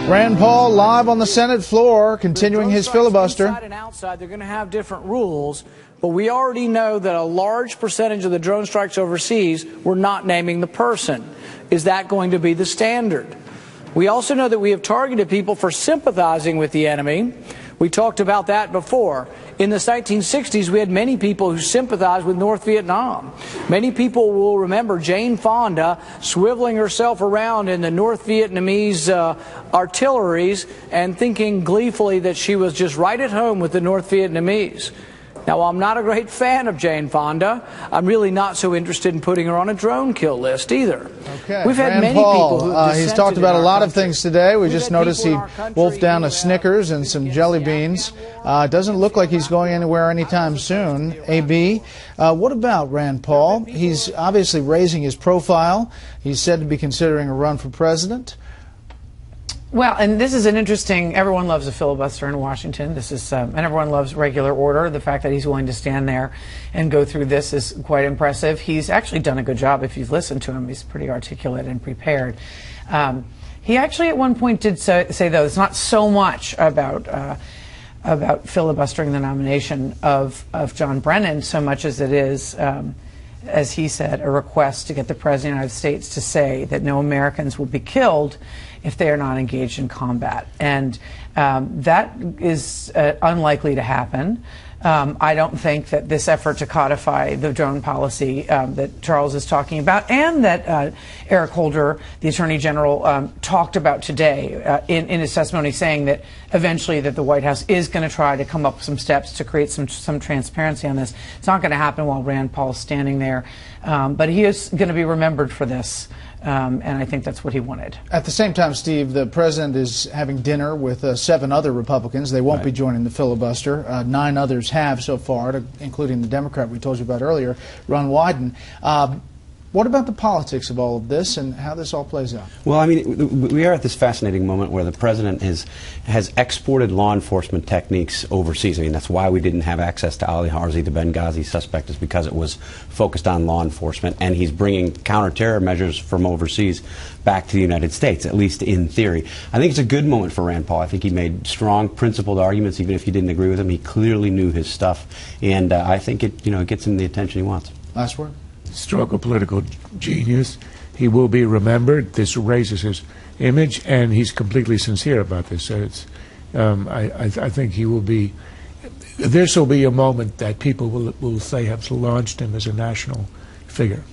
Rand Paul live on the Senate floor, continuing his filibuster. Inside and outside, they're going to have different rules, but we already know that a large percentage of the drone strikes overseas, we're not naming the person. Is that going to be the standard? We also know that we have targeted people for sympathizing with the enemy. We talked about that before. In the 1960s, we had many people who sympathized with North Vietnam. Many people will remember Jane Fonda swiveling herself around in the North Vietnamese artilleries and thinking gleefully that she was just right at home with the North Vietnamese. Now, while I'm not a great fan of Jane Fonda, I'm really not so interested in putting her on a drone kill list either. Okay. We've had Rand many Paul, people who he's talked about a lot of things today. We We've just had noticed people he in our country wolfed down a who, Snickers and some jelly beans. Doesn't look like he's going anywhere anytime soon. AB, what about Rand Paul? He's obviously raising his profile. He's said to be considering a run for president. Well, and this is an interesting, everyone loves a filibuster in Washington. This is, and everyone loves regular order. The fact that he's willing to stand there and go through this is quite impressive. He's actually done a good job if you've listened to him. He's pretty articulate and prepared. He actually at one point did say though, it's not so much about filibustering the nomination of John Brennan so much as it is, as he said, a request to get the President of the United States to say that no Americans will be killed if they are not engaged in combat. And that is unlikely to happen. I don't think that this effort to codify the drone policy that Charles is talking about and that Eric Holder, the Attorney General, talked about today in his testimony, saying that eventually that the White House is going to try to come up with some steps to create some transparency on this. It's not going to happen while Rand Paul is standing there, but he is going to be remembered for this. And I think that's what he wanted. At the same time, Steve, the president is having dinner with 7 other Republicans. They won't be joining the filibuster. 9 others have so far, including the Democrat we told you about earlier, Ron Wyden. What about the politics of all of this and how this all plays out? Well, I mean, we are at this fascinating moment where the president has exported law enforcement techniques overseas. I mean, that's why we didn't have access to Ali Harzi, the Benghazi suspect, is because it was focused on law enforcement. And he's bringing counter-terror measures from overseas back to the United States, at least in theory. I think it's a good moment for Rand Paul. I think he made strong, principled arguments, even if you didn't agree with him. He clearly knew his stuff. And I think it gets him the attention he wants. Last word. Stroke of political genius. He will be remembered. This raises his image, and he's completely sincere about this. So it's, I think he will be. This will be a moment that people will say have launched him as a national figure.